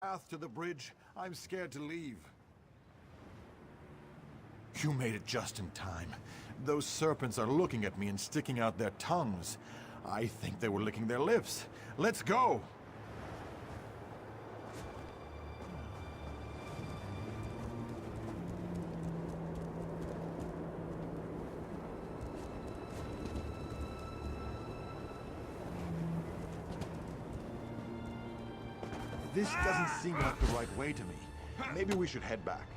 path to the bridge. I'm scared to leave. You made it just in time. Those serpents are looking at me and sticking out their tongues. I think they were licking their lips. Let's go! This doesn't seem like the right way to me. Maybe we should head back.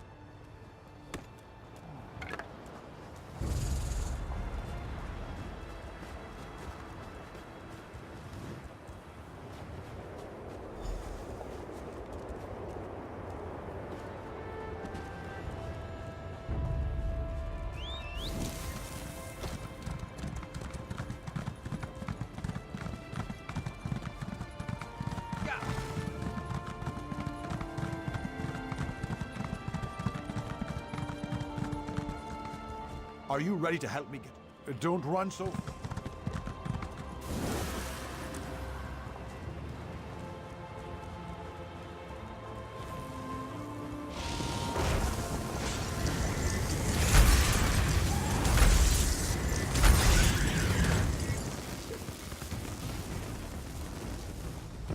Are you ready to help me get... Don't run so...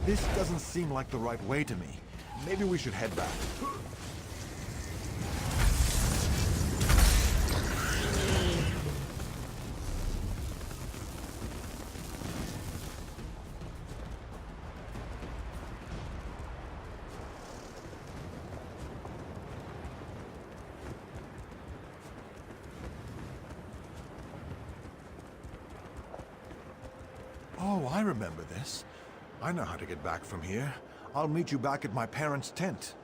This doesn't seem like the right way to me. Maybe we should head back. Oh, I remember this. I know how to get back from here. I'll meet you back at my parents' tent.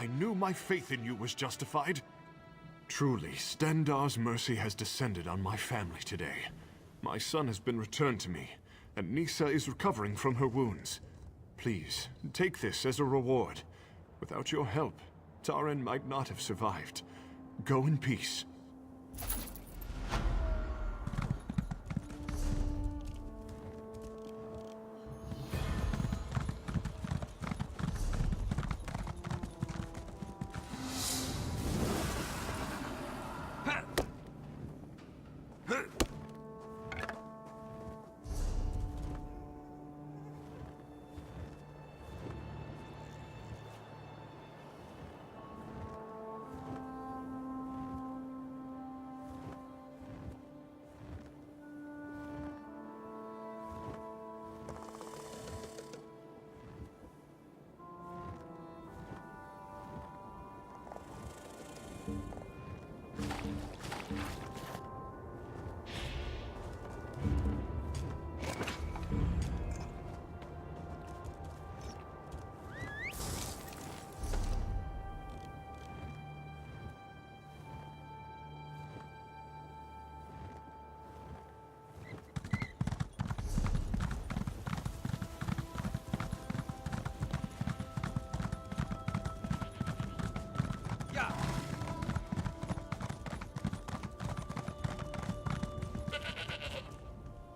I knew my faith in you was justified. Truly, Stendar's mercy has descended on my family today. My son has been returned to me, and Nisa is recovering from her wounds. Please, take this as a reward. Without your help, Taran might not have survived. Go in peace.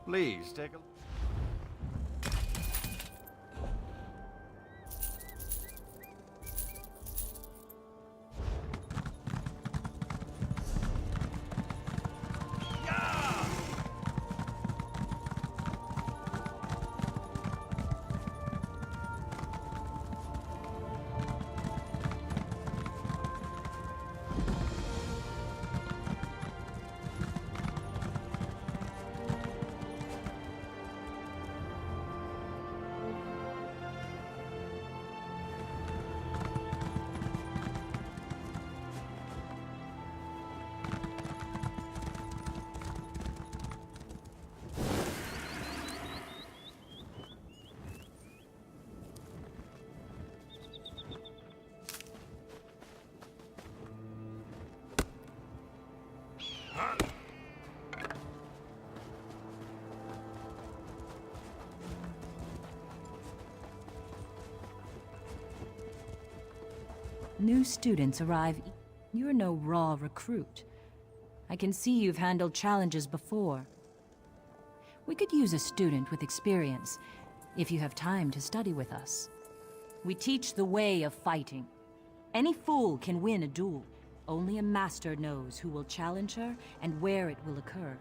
Please, take a... New students arrive. You're no raw recruit. I can see you've handled challenges before. We could use a student with experience, if you have time to study with us. We teach the way of fighting. Any fool can win a duel. Only a master knows who will challenge her and where it will occur.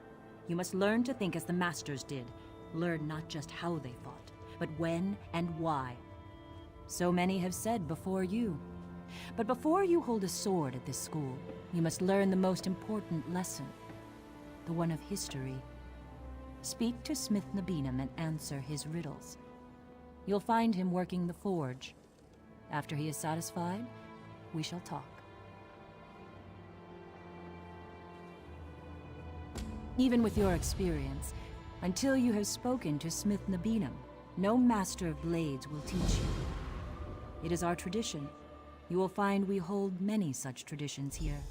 You must learn to think as the masters did. Learn not just how they fought, but when and why. So many have said before you. But before you hold a sword at this school, you must learn the most important lesson, the one of history. Speak to Smith Nabinum and answer his riddles. You'll find him working the forge. After he is satisfied, we shall talk. Even with your experience, until you have spoken to Smith Nabinum, no master of blades will teach you. It is our tradition. You will find we hold many such traditions here.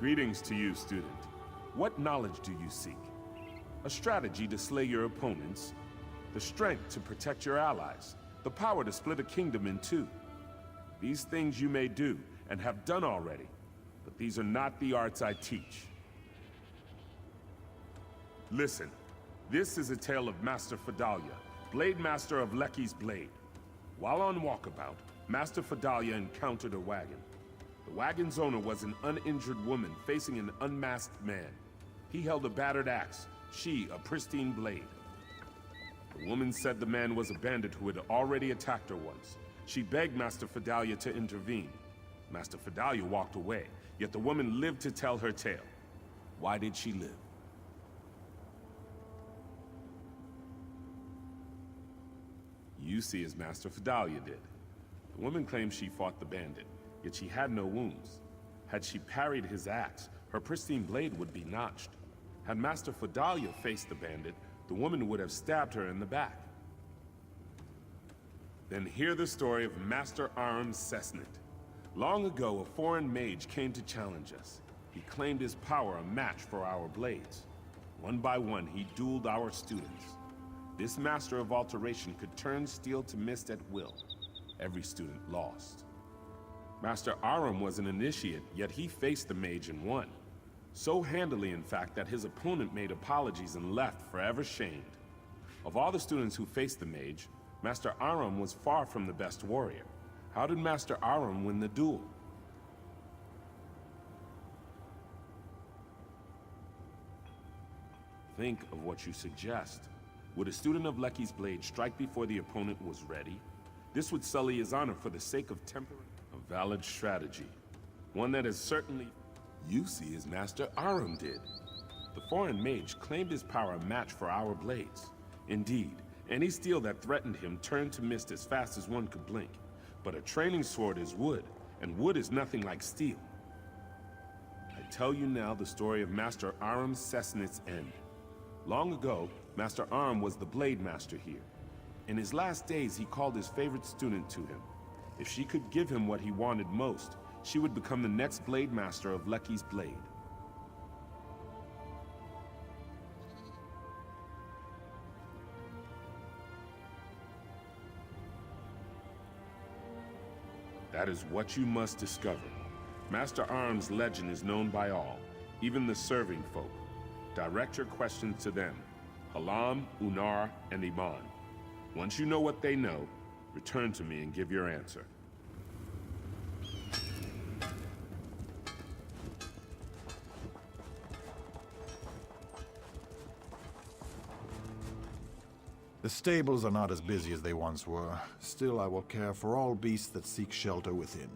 Greetings to you, student. What knowledge do you seek? A strategy to slay your opponents, the strength to protect your allies, the power to split a kingdom in two. These things you may do, and have done already, but these are not the arts I teach. Listen, this is a tale of Master Fedalia, Blade Master of Lecky's Blade. While on walkabout, Master Fedalia encountered a wagon. The wagon's owner was an uninjured woman facing an unmasked man. He held a battered axe, she a pristine blade. The woman said the man was a bandit who had already attacked her once. She begged Master Fedalia to intervene. Master Fedalia walked away, yet the woman lived to tell her tale. Why did she live? You see as Master Fedalia did. The woman claimed she fought the bandit, yet she had no wounds. Had she parried his axe, her pristine blade would be notched. Had Master Fedalia faced the bandit, the woman would have stabbed her in the back. Then hear the story of Master Aram Cessnit. Long ago, a foreign mage came to challenge us. He claimed his power a match for our blades. One by one, he dueled our students. This master of alteration could turn steel to mist at will. Every student lost. Master Aram was an initiate, yet he faced the mage and won. So handily, in fact, that his opponent made apologies and left forever shamed. Of all the students who faced the mage, Master Aram was far from the best warrior. How did Master Aram win the duel? Think of what you suggest. Would a student of Lecky's Blade strike before the opponent was ready? This would sully his honor for the sake of temporary... A valid strategy. One that is certainly... You see as Master Aram did. The foreign mage claimed his power a match for our blades. Indeed, any steel that threatened him turned to mist as fast as one could blink. But a training sword is wood, and wood is nothing like steel. I tell you now the story of Master Aram Cessnit's end. Long ago, Master Aram was the Blade Master here. In his last days, he called his favorite student to him. If she could give him what he wanted most, she would become the next Blade Master of Lecky's Blade. That is what you must discover. Master Aram's legend is known by all, even the serving folk. Direct your questions to them, Halam, Unar, and Iman. Once you know what they know, return to me and give your answer. The stables are not as busy as they once were. Still, I will care for all beasts that seek shelter within.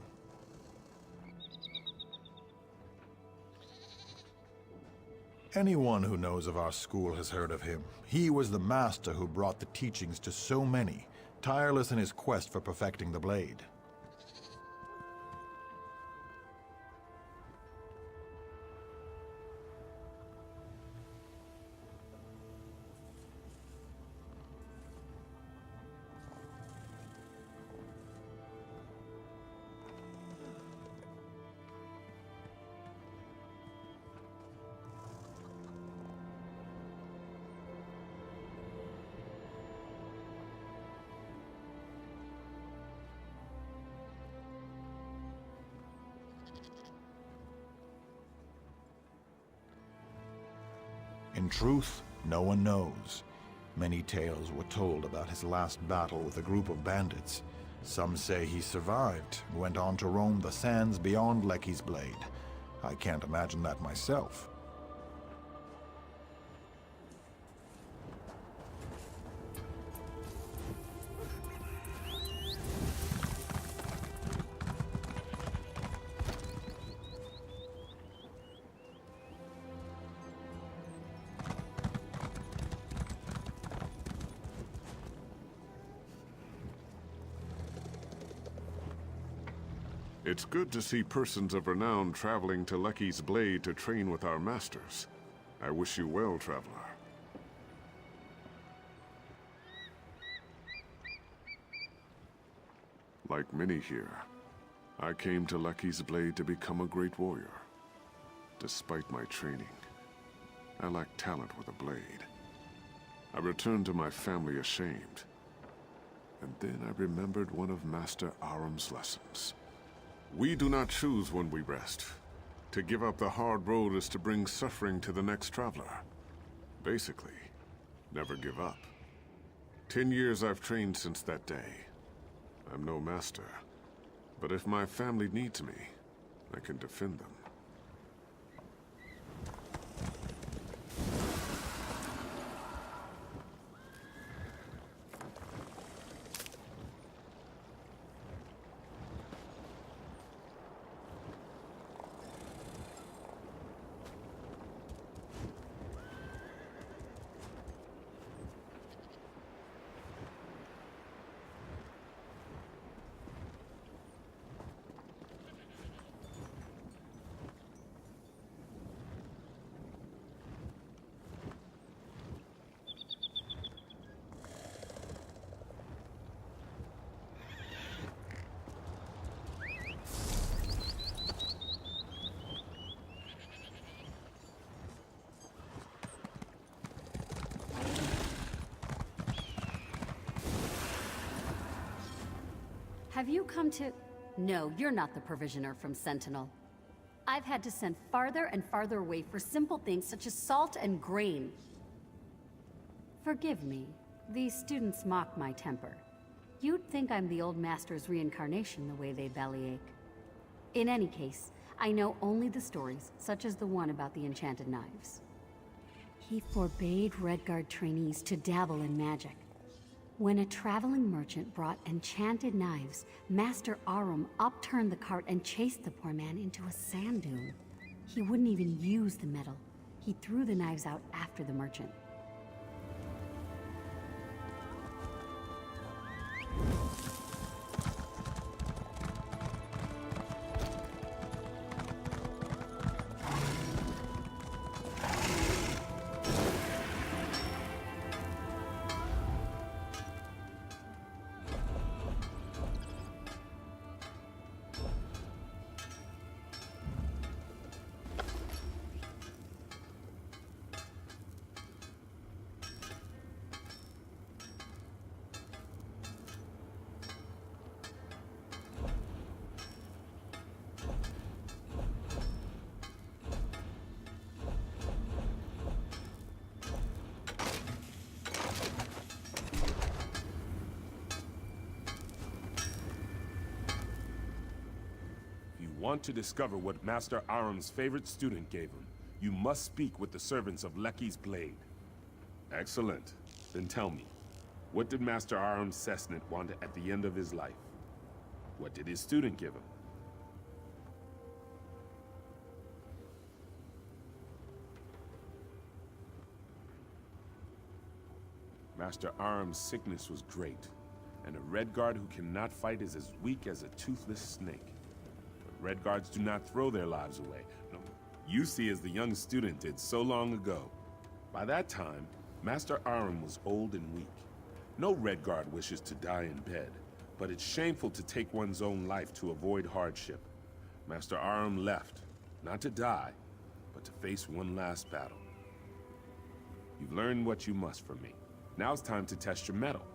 Anyone who knows of our school has heard of him. He was the master who brought the teachings to so many, tireless in his quest for perfecting the blade. In truth, no one knows. Many tales were told about his last battle with a group of bandits. Some say he survived and went on to roam the sands beyond Lecky's Blade. I can't imagine that myself. It's good to see persons of renown traveling to Lecky's Blade to train with our masters. I wish you well, traveler. Like many here, I came to Lecky's Blade to become a great warrior. Despite my training, I lack talent with a blade. I returned to my family ashamed. And then I remembered one of Master Aram's lessons. We do not choose when we rest. To give up the hard road is to bring suffering to the next traveler. Basically, never give up. 10 years I've trained since that day. I'm no master, but if my family needs me, I can defend them. Have you come to... No, you're not the provisioner from Sentinel. I've had to send farther and farther away for simple things such as salt and grain. Forgive me. These students mock my temper. You'd think I'm the old master's reincarnation the way they bellyache. In any case, I know only the stories, such as the one about the enchanted knives. He forbade Redguard trainees to dabble in magic. When a traveling merchant brought enchanted knives, Master Aram upturned the cart and chased the poor man into a sand dune. He wouldn't even use the metal. He threw the knives out after the merchant. Want to discover what Master Aram's favorite student gave him, you must speak with the servants of Lecky's Blade. Excellent. Then tell me, what did Master Aram Cessnit want at the end of his life? What did his student give him? Master Aram's sickness was great, and a Redguard who cannot fight is as weak as a toothless snake. Redguards do not throw their lives away. No, you see as the young student did so long ago. By that time, Master Aram was old and weak. No Redguard wishes to die in bed, but it's shameful to take one's own life to avoid hardship. Master Aram left, not to die, but to face one last battle. You've learned what you must from me. Now it's time to test your mettle.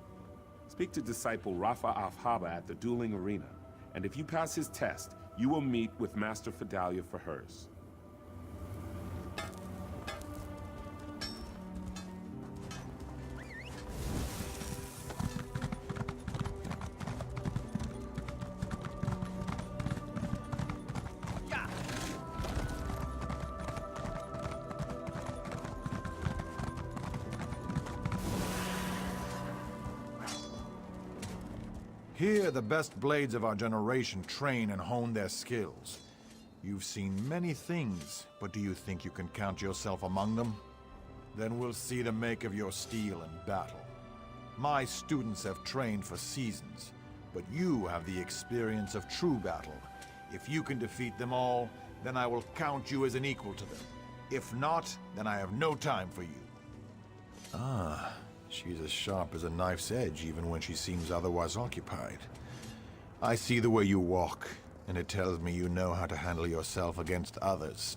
Speak to disciple Rafa Afhaba at the dueling arena, and if you pass his test, you will meet with Master Fidalia for hers. Here, the best blades of our generation train and hone their skills. You've seen many things, but do you think you can count yourself among them? Then we'll see the make of your steel in battle. My students have trained for seasons, but you have the experience of true battle. If you can defeat them all, then I will count you as an equal to them. If not, then I have no time for you. Ah. She's as sharp as a knife's edge, even when she seems otherwise occupied. I see the way you walk, and it tells me you know how to handle yourself against others.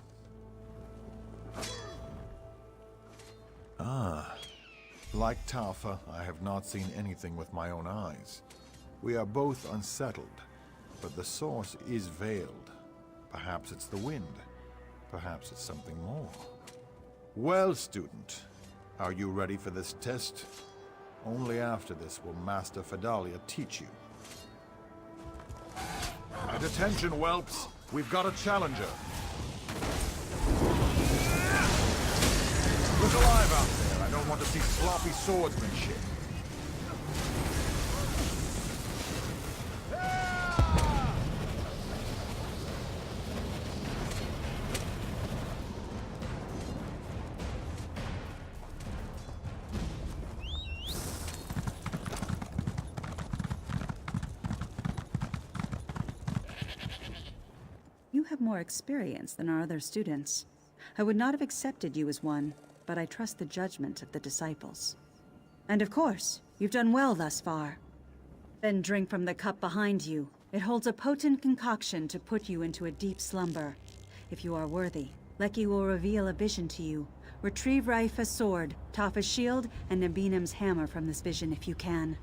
Ah. Like Taufa, I have not seen anything with my own eyes. We are both unsettled, but the source is veiled. Perhaps it's the wind. Perhaps it's something more. Well, student, are you ready for this test? Only after this will Master Fedalia teach you. At attention, whelps! We've got a challenger! Look alive out there! I don't want to see sloppy swordsmanship. You have more experience than our other students. I would not have accepted you as one, but I trust the judgment of the disciples. And of course, you've done well thus far. Then drink from the cup behind you. It holds a potent concoction to put you into a deep slumber. If you are worthy, Lecky will reveal a vision to you. Retrieve Raifa's sword, Taufa's shield, and Nabinim's hammer from this vision if you can.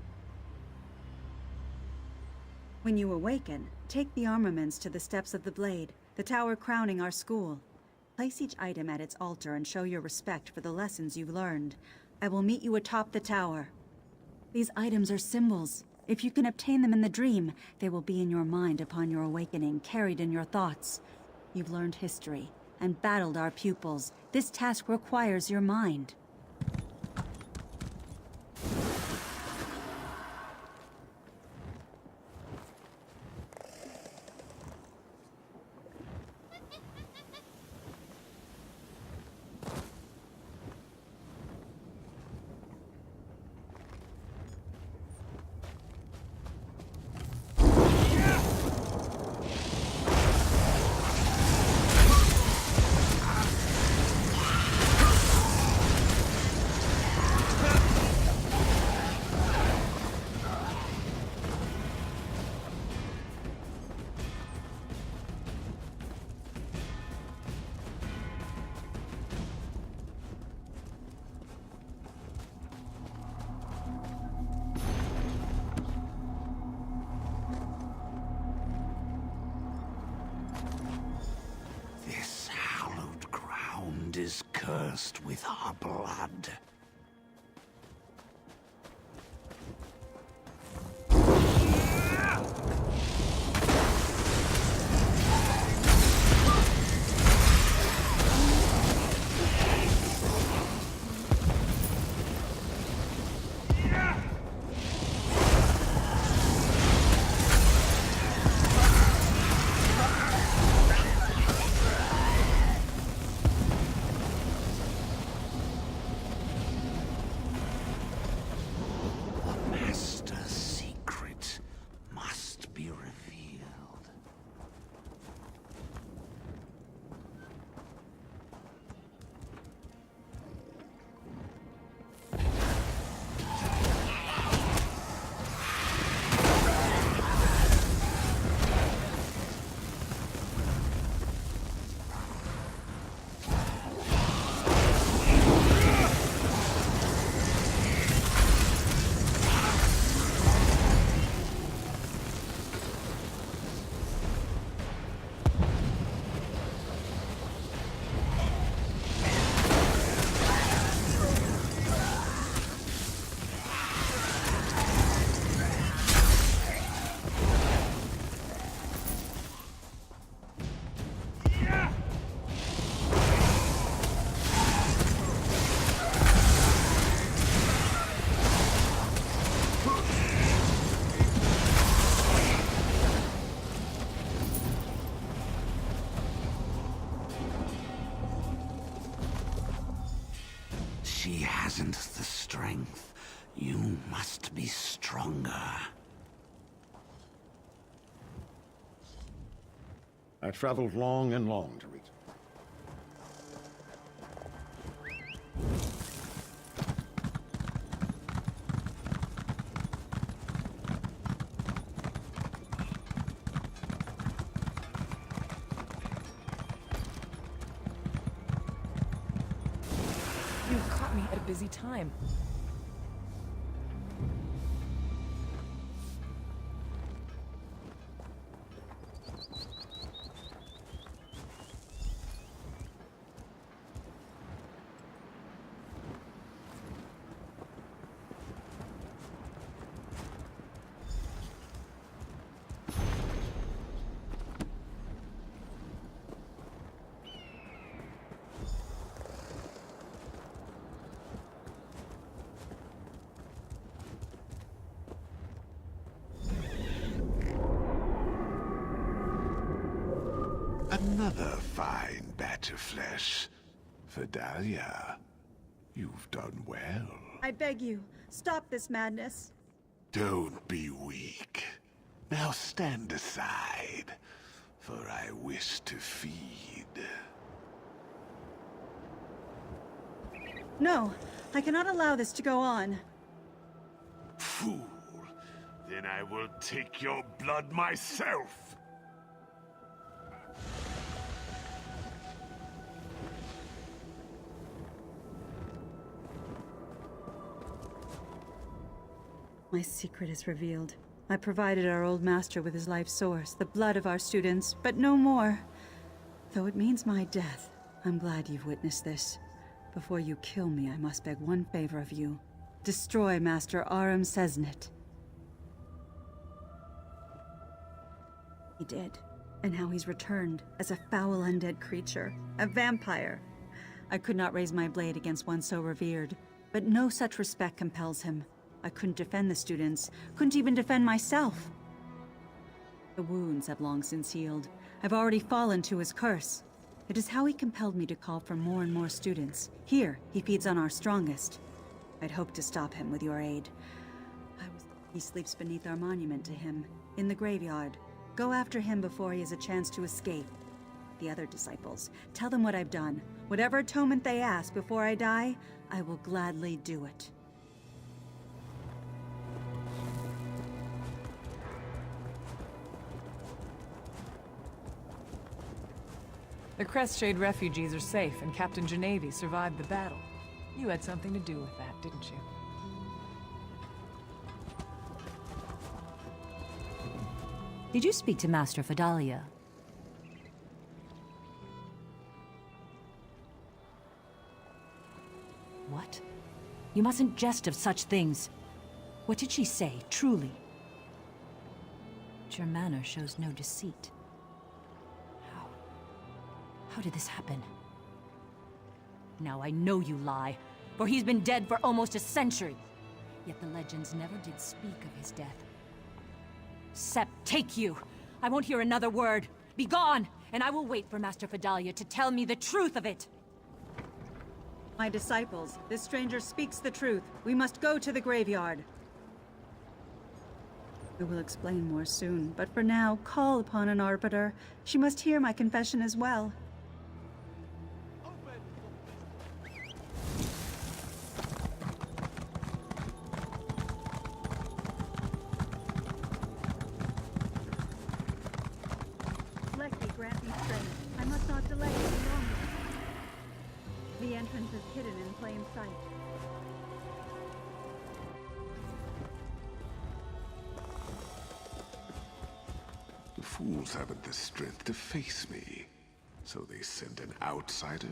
When you awaken, take the armaments to the steps of the Blade, the tower crowning our school. Place each item at its altar and show your respect for the lessons you've learned. I will meet you atop the tower. These items are symbols. If you can obtain them in the dream, they will be in your mind upon your awakening, carried in your thoughts. You've learned history and battled our pupils. This task requires your mind. This hallowed ground is cursed with our blood. She hasn't the strength. You must be stronger. I traveled long and long to reach. busy time. Another fine batch of flesh. Vidalia, you've done well. I beg you, stop this madness. Don't be weak. Now stand aside, for I wish to feed. No, I cannot allow this to go on. Fool. Then I will take your blood myself. My secret is revealed. I provided our old master with his life source, the blood of our students, but no more. Though it means my death, I'm glad you've witnessed this. Before you kill me, I must beg one favor of you. Destroy Master Aram Sesnet. He did. And now he's returned as a foul undead creature, a vampire. I could not raise my blade against one so revered, but no such respect compels him. I couldn't defend the students, couldn't even defend myself. The wounds have long since healed. I've already fallen to his curse. It is how he compelled me to call for more and more students. Here, he feeds on our strongest. I'd hoped to stop him with your aid. He sleeps beneath our monument to him, in the graveyard. Go after him before he has a chance to escape. The other disciples, tell them what I've done. Whatever atonement they ask before I die, I will gladly do it. The Crestshade refugees are safe, and Captain Genevi survived the battle. You had something to do with that, didn't you? Did you speak to Master Vidalia? What? You mustn't jest of such things. What did she say, truly? But your manner shows no deceit. How did this happen? Now I know you lie, for he's been dead for almost a century. Yet the legends never did speak of his death. Sept, take you! I won't hear another word. Be gone, and I will wait for Master Vidalia to tell me the truth of it. My disciples, this stranger speaks the truth. We must go to the graveyard. I will explain more soon, but for now, call upon an arbiter. She must hear my confession as well. Grant me strength. I must not delay any longer. The entrance is hidden in plain sight. The fools haven't the strength to face me, so they send an outsider?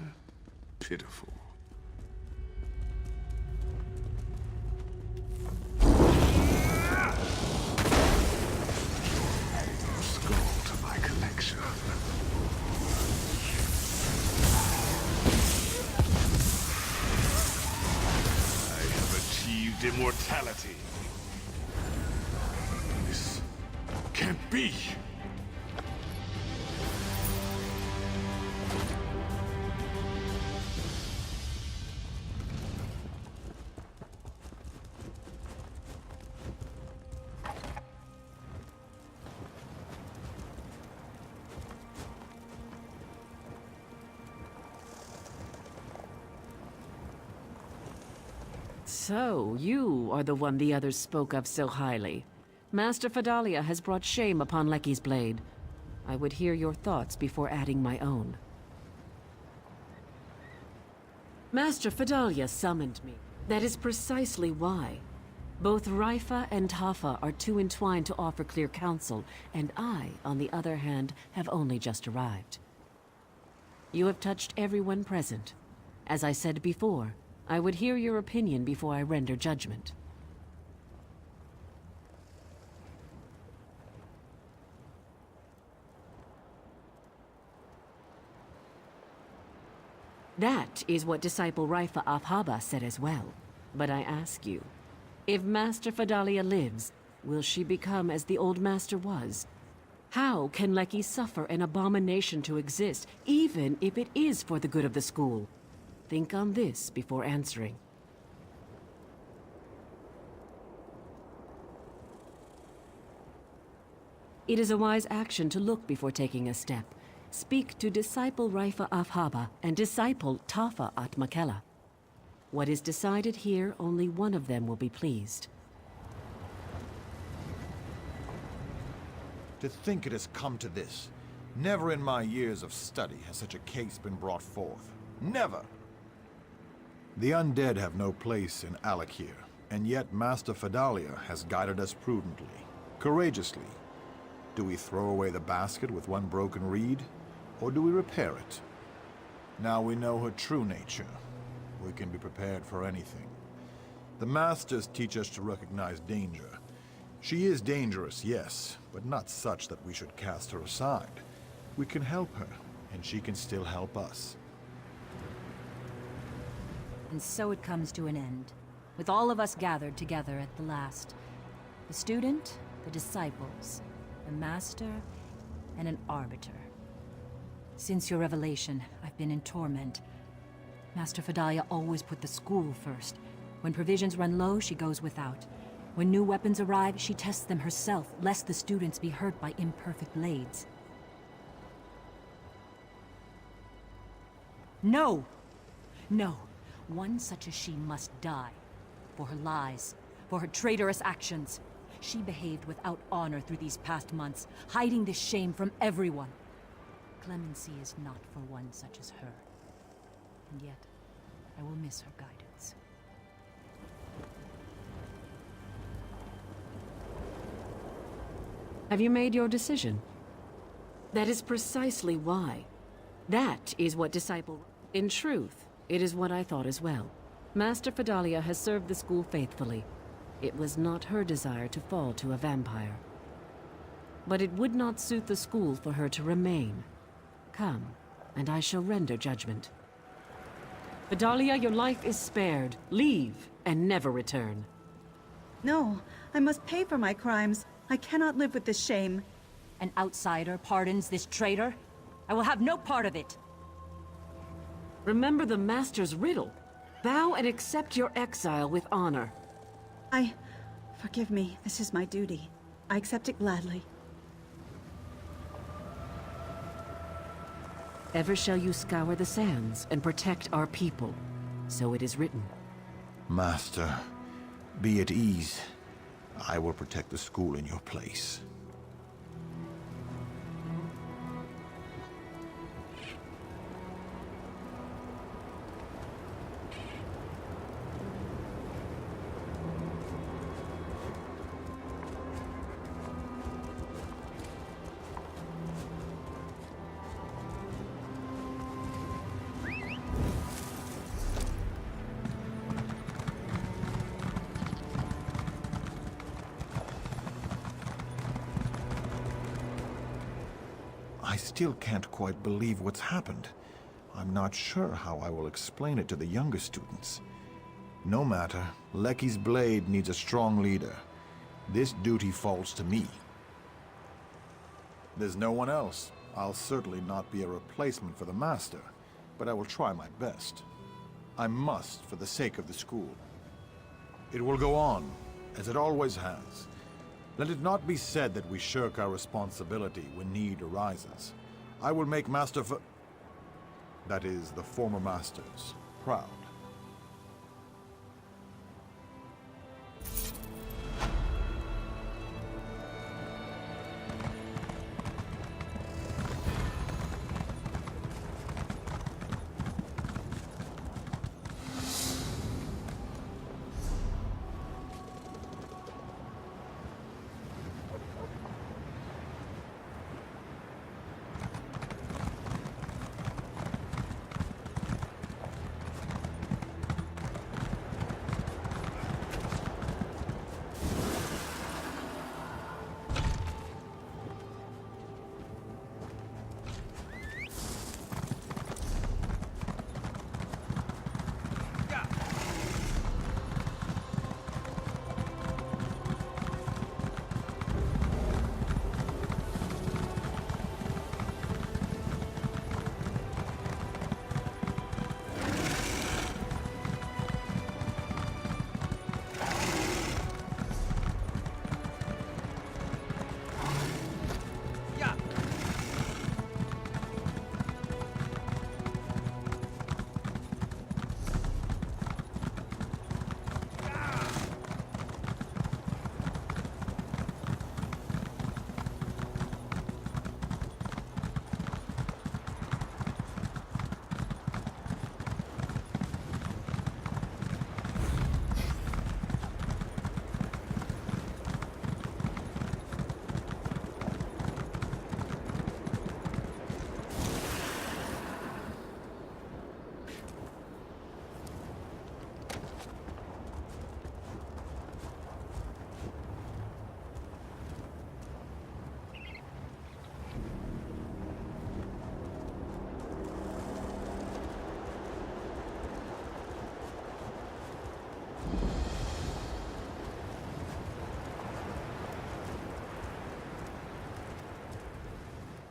Pitiful. Immortality. This can't be. So, you are the one the others spoke of so highly. Master Vidalia has brought shame upon Lecky's blade. I would hear your thoughts before adding my own. Master Vidalia summoned me. That is precisely why. Both Raifa and Tafa are too entwined to offer clear counsel, and I, on the other hand, have only just arrived. You have touched everyone present. As I said before, I would hear your opinion before I render judgment. That is what Disciple Raifa Afhaba said as well. But I ask you, if Master Fadalia lives, will she become as the old master was? How can Lecky suffer an abomination to exist, even if it is for the good of the school? Think on this before answering. It is a wise action to look before taking a step. Speak to Disciple Raifa Afhaba and Disciple Tafa at Makela. What is decided here, only one of them will be pleased. To think it has come to this. Never in my years of study has such a case been brought forth. Never! The undead have no place in Alakir, and yet Master Fadalia has guided us prudently, courageously. Do we throw away the basket with one broken reed, or do we repair it? Now we know her true nature. We can be prepared for anything. The Masters teach us to recognize danger. She is dangerous, yes, but not such that we should cast her aside. We can help her, and she can still help us. And so it comes to an end, with all of us gathered together at the last. The student, the disciples, the master, and an arbiter. Since your revelation, I've been in torment. Master Fadalia always put the school first. When provisions run low, she goes without. When new weapons arrive, she tests them herself, lest the students be hurt by imperfect blades. No! No! One such as she must die. For her lies, for her traitorous actions. She behaved without honor through these past months, hiding this shame from everyone. Clemency is not for one such as her. And yet, I will miss her guidance. Have you made your decision? That is precisely why. That is what Disciple... In truth, it is what I thought as well. Master Fadalia has served the school faithfully. It was not her desire to fall to a vampire. But it would not suit the school for her to remain. Come, and I shall render judgment. Fadalia, your life is spared. Leave, and never return. No, I must pay for my crimes. I cannot live with this shame. An outsider pardons this traitor? I will have no part of it! Remember the Master's riddle. Bow and accept your exile with honor. Forgive me, this is my duty. I accept it gladly. Ever shall you scour the sands and protect our people. So it is written. Master, be at ease. I will protect the school in your place. I still can't quite believe what's happened. I'm not sure how I will explain it to the younger students. No matter, Lecky's blade needs a strong leader. This duty falls to me. There's no one else. I'll certainly not be a replacement for the Master, but I will try my best. I must, for the sake of the school. It will go on, as it always has. Let it not be said that we shirk our responsibility when need arises. I will make that is, the former Masters, proud.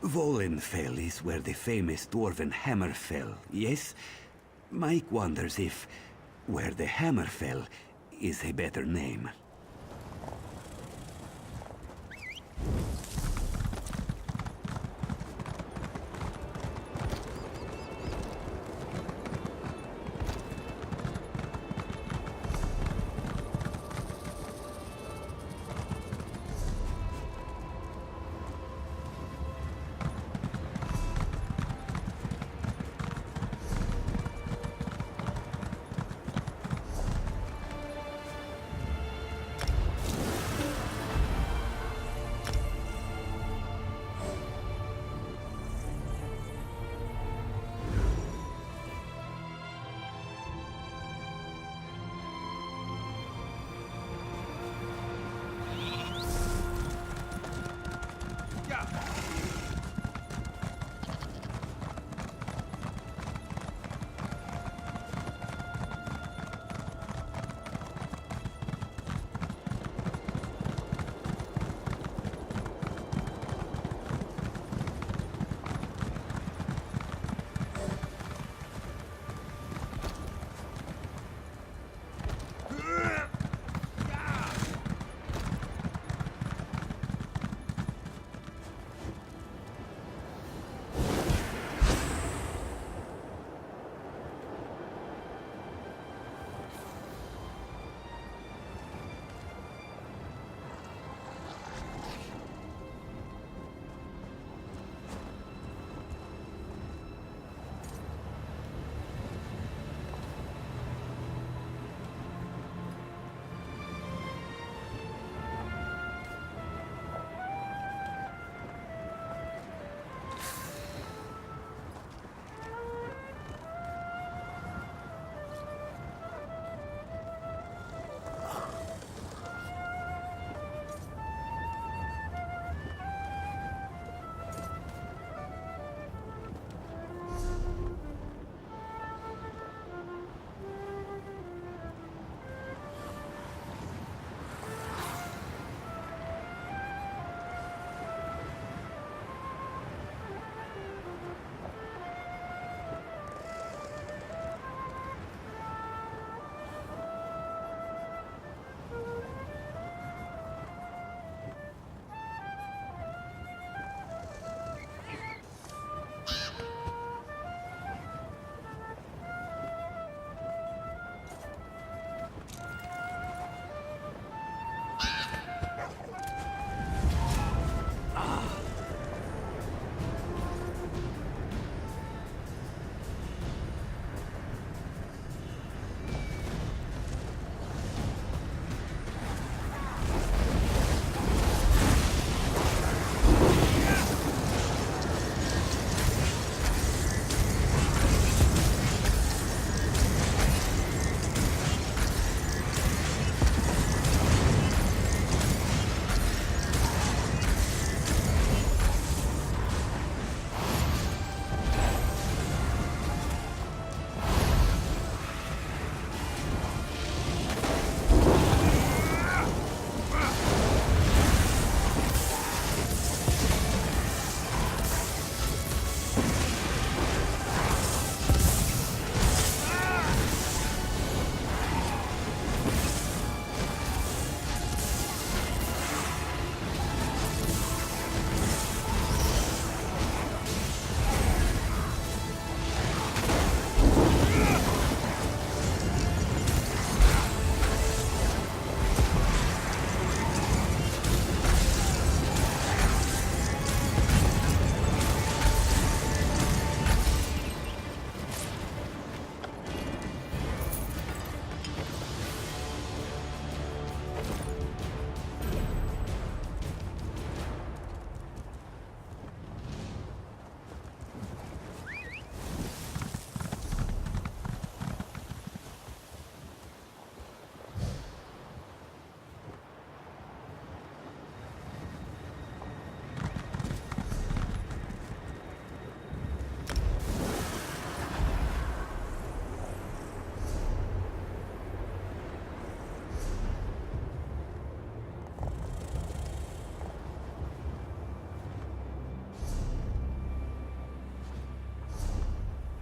Volenfell is where the famous dwarven hammer fell, yes? Mike wonders if where the hammer fell is a better name.